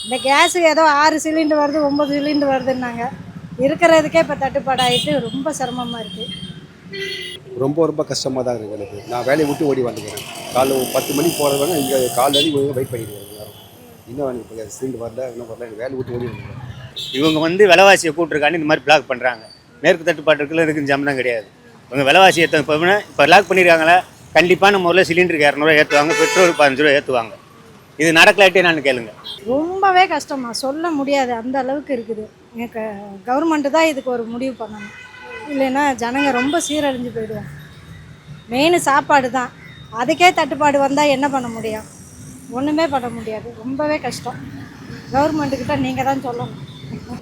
இந்த கேஸு ஏதோ 6 சிலிண்டர் வருது 9 சிலிண்டர் வருதுன்னாங்க. இருக்கிறதுக்கே இப்போ தட்டுப்பாடாயிட்டு ரொம்ப சிரமமாக இருக்குது. ரொம்ப கஷ்டமாக தான் இருக்குது எனக்கு. நான் வேலையை விட்டு ஓடி வந்துக்கிறேன். காலைல ஒரு 10 மணிக்கு போகிறவங்க இங்கே காலையில் வெயிட் பண்ணிட்டு இருக்கேன். இன்னும் எனக்கு இப்போ சிலிண்டர் வரல, இன்னும் வரல. எனக்கு வேலையை விட்டு ஓடி வந்துக்கிறேன். இவங்க விலைவாசியை கூட்டிருக்கான்னு இந்த மாதிரி பிளாக் பண்ணுறாங்க. மேற்கு தட்டுப்பாட்டு இருக்குல்ல, இதுக்கு சம்பந்தம் கிடையாது. இவங்க விலைவாசி இப்போ லாக் பண்ணியிருக்காங்களா, கண்டிப்பான முறையில் சிலிண்டருக்கு 200 ஏற்றுவாங்க, பெட்ரோல் 15 ரூபா ஏற்றுவாங்க. இது நடக்கலாட்டே நான் கேளுங்க. ரொம்பவே கஷ்டமா சொல்ல முடியாது, அந்த அளவுக்கு இருக்குது. எனக்கு கவர்மெண்ட்டு தான் இதுக்கு ஒரு முடிவு பண்ணணும். இல்லைன்னா ஜனங்க ரொம்ப சீரழிஞ்சு போயிடுவாங்க. மெயின் சாப்பாடு தான். அதுக்கே தட்டுப்பாடு வந்தால் என்ன பண்ண முடியும்? ஒன்றுமே பண்ண முடியாது. ரொம்பவே கஷ்டம். கவர்மெண்ட்டுக்கிட்ட நீங்கள் தான் சொல்லணும்.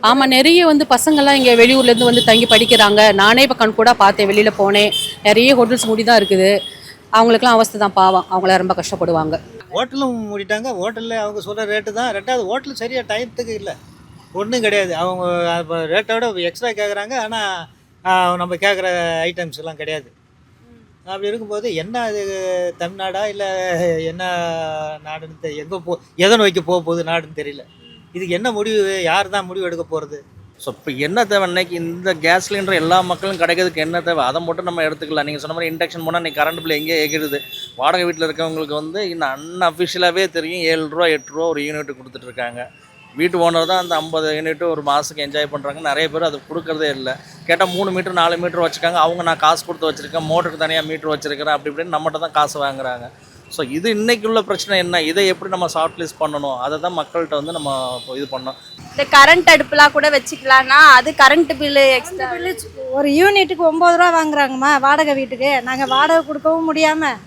ஆமாம், நிறைய பசங்கள்லாம் இங்கே வெளியூர்லேருந்து தங்கி படிக்கிறாங்க. நானே இப்போ கண்கூட பார்த்தேன், வெளியில் போனேன். நிறைய ஹோட்டல்ஸ் மூடி தான் இருக்குது. அவங்களுக்குலாம் அவஸ்தை தான், பாவம். அவங்களாம் ரொம்ப கஷ்டப்படுவாங்க. ஹோட்டலும் மூடிட்டாங்க. ஹோட்டலில் அவங்க சொல்கிற ரேட்டு தான். ரெண்டாவது ஹோட்டல் சரியாக டைத்துக்கு இல்லை, ஒன்றும் கிடையாது. அவங்க இப்போ ரேட்டை விட எக்ஸ்ட்ரா கேட்குறாங்க. ஆனால் நம்ம கேட்குற ஐட்டம்ஸ் எல்லாம் கிடையாது. அப்படி இருக்கும்போது என்ன இது தமிழ்நாடா இல்லை என்ன நாடுன்னு எங்கே எதை நோக்கி போக போகுது நாடுன்னு தெரியல. இதுக்கு என்ன முடிவு, யார் தான் முடிவு எடுக்க போகிறது? ஸோ இப்போ என்ன தேவை, இன்னைக்கு இந்த கேஸ் சிலிண்டர் எல்லா மக்களும் கிடைக்கிறதுக்கு என்ன தேவை, அதை மட்டும் நம்ம எடுத்துக்கலாம். நீங்கள் சொன்ன மாதிரி இண்டக்ஷன் போனால் இன்றைக்கி கரண்ட் பில் எங்கேயே ஏகிடுது. வாடகை வீட்டில் இருக்கவங்களுக்கு இன்னும் அன்அஃபிஷியலாகவே தெரியும், 7 ரூபா 8 ரூபா ஒரு யூனிட் கொடுத்துட்ருக்காங்க. வீட்டு ஓனர் தான் அந்த 50 யூனிட்டு ஒரு மாதத்துக்கு என்ஜாய் பண்ணுறாங்க. நிறைய பேர் அது கொடுக்குறதே இல்லை. கேட்டால் 3 மீட்டர் 4 மீட்டர் வச்சுருக்காங்க. அவங்க நான் காசு கொடுத்து வச்சுருக்கேன், மோட்டருக்கு தனியாக மீட்ரு வச்சுருக்கிறேன், அப்படி இப்படின்னு நம்மகிட்ட தான் காசு வாங்குறாங்க. ஸோ இது இன்றைக்கி உள்ள பிரச்சனை என்ன, இதை எப்படி நம்ம ஷார்ட் லிஸ்ட் பண்ணணும், அதை தான் மக்கள்கிட்ட நம்ம இது பண்ணோம். இந்த கரண்ட் அடுப்புலாம் கூட வச்சுக்கலாம்னா அது கரண்ட் பில்லு எக்ஸ்ட்ரா. ஒரு யூனிட்டுக்கு 9 ரூபா வாங்குறாங்கம்மா வாடகை வீட்டுக்கு. நாங்கள் வாடகை கொடுக்கவும் முடியாமல்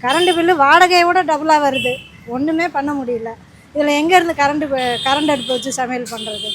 கரண்ட் பில்லு வாடகையை விட டபுளாக வருது. ஒன்றுமே பண்ண முடியல. இதில் எங்கேருந்து கரண்ட் அடுப்பு வச்சு சமையல் பண்ணுறது?